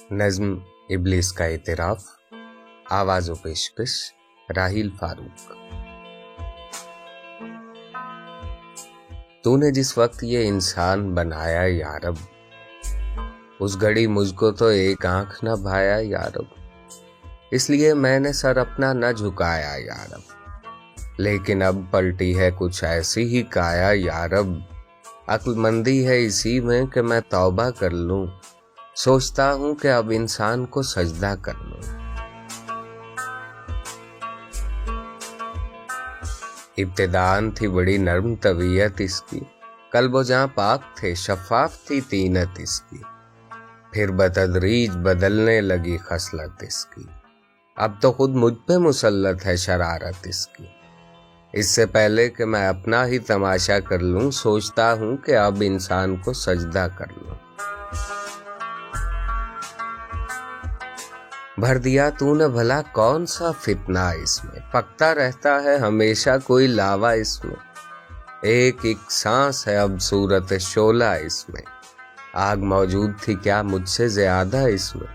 नज्म इब्लिस का इतराफ, आवाज़ व पेशकश राहिल फारूक। तूने जिस वक्त ये इंसान बनाया यारब, उस घड़ी मुझको तो एक आंख न भाया यारब, इसलिए मैंने सर अपना न झुकाया यारब। लेकिन अब पलटी है कुछ ऐसी ही काया यारब, अक्लमंदी है इसी में कि मैं तौबा कर लूं। सोचता हूं कि अब इंसान को सजदा कर लूं। इब्तिदान थी बड़ी नर्म तबीयत इसकी, कल्बो जहां पाक थे शफाफ थी तीनत इसकी। फिर बतदरीज बदलने लगी खसलत इसकी, अब तो खुद मुझ पे मुसल्लत है शरारत इसकी। इससे पहले कि मैं अपना ही तमाशा कर लूं, सोचता हूं कि अब इंसान को सजदा कर लूं। भर दिया तूने भला कौन सा फितना इसमें, पकता रहता है हमेशा कोई लावा इसमें। एक एक सांस है अब सूरत शोला इसमें, आग मौजूद थी क्या मुझसे ज्यादा इसमें।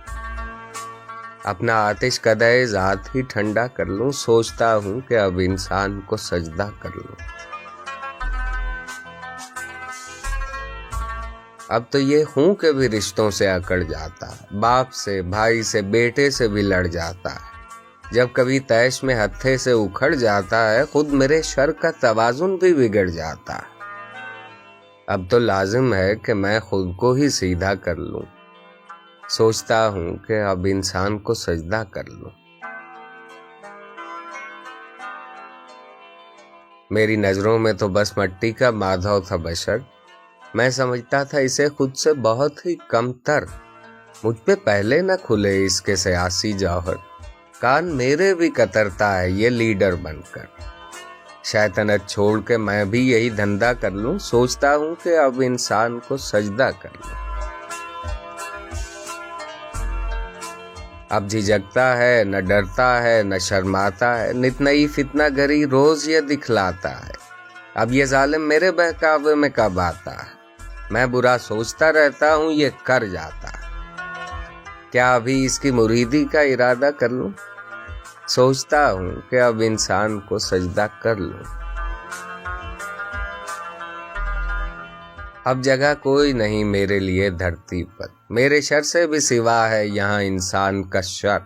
अपना आतिश कदे ज़ात ही ठंडा कर लूं, सोचता हूं कि अब इंसान को सजदा कर लूं। अब तो ये हूं कि भी रिश्तों से अकड़ जाता है, बाप से भाई से बेटे से भी लड़ जाता है। जब कभी तैश में हत्थे से उखड़ जाता है, खुद मेरे शर का तवाजुन भी बिगड़ जाता है। अब तो लाजिम है कि मैं खुद को ही सीधा कर लूं, सोचता हूं कि अब इंसान को सजदा कर लूं। मेरी नजरों में तो बस मट्टी का माधव था बशर, मैं समझता था इसे खुद से बहुत ही कमतर। मुझ पे पहले न खुले इसके सियासी जौहर, कान मेरे भी कतरता है ये लीडर बनकर। शैतानत छोड़ के मैं भी यही धंधा कर लूं, सोचता हूं कि अब इंसान को सजदा कर लूं। अब झिझकता है न डरता है न शर्माता है, नित नई फितना गरी रोज ये दिखलाता है। अब ये जालिम मेरे बहकावे में कब आता है, मैं बुरा सोचता रहता हूं ये कर जाता है। क्या अभी इसकी मुरीदी का इरादा कर लूं, सोचता हूं कि अब इंसान को सजदा कर लूं। अब जगह कोई नहीं मेरे लिए धरती पर, मेरे शर से भी सिवा है यहाँ इंसान का शर।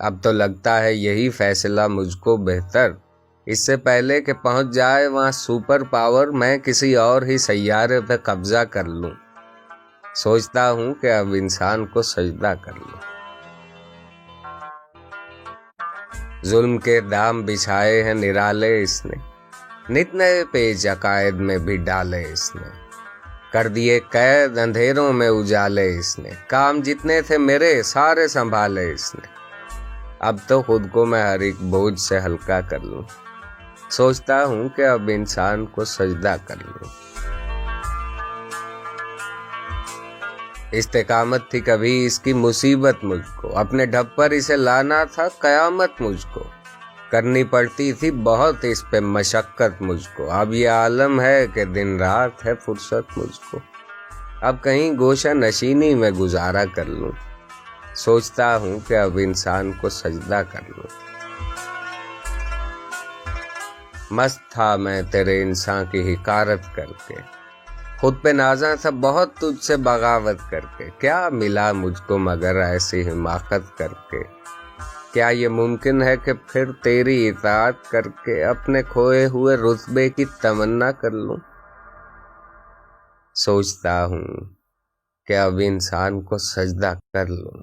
अब तो लगता है यही फैसला मुझको बेहतर, इससे पहले कि पहुंच जाए वहां सुपर पावर, मैं किसी और ही सैयारे पे कब्जा कर लूं। सोचता हूं कि अब इंसान को सजदा कर लूं। जुल्म के दाम बिछाए हैं निराले इसने, नित नए पेच अकायद में भी डाले इसने। कर दिए कैद अंधेरों में उजाले इसने, काम जितने थे मेरे सारे संभाले इसने। अब तो खुद को मैं हर एक बोझ से हल्का कर लूं, सोचता हूं कि अब इंसान को सजदा कर लूं। इस्तेकामत थी कभी इसकी मुसीबत मुझको, अपने ढब पर इसे लाना था कयामत मुझको। करनी पड़ती थी बहुत इस पे मशक्कत मुझको, अब ये आलम है कि दिन रात है फुर्सत मुझको। अब कहीं गोशा नशीनी में गुजारा कर लूं, सोचता हूं कि अब इंसान को सजदा कर लूं। मस्त था मैं तेरे इंसान की हिकारत करके, खुद पे नाज़ा था बहुत तुझसे बगावत करके। क्या मिला मुझको मगर ऐसी हिमाकत करके, क्या ये मुमकिन है कि फिर तेरी इताअत करके अपने खोए हुए रुतबे की तमन्ना कर लूं। सोचता हूं कि अब इंसान को सजदा कर लूं।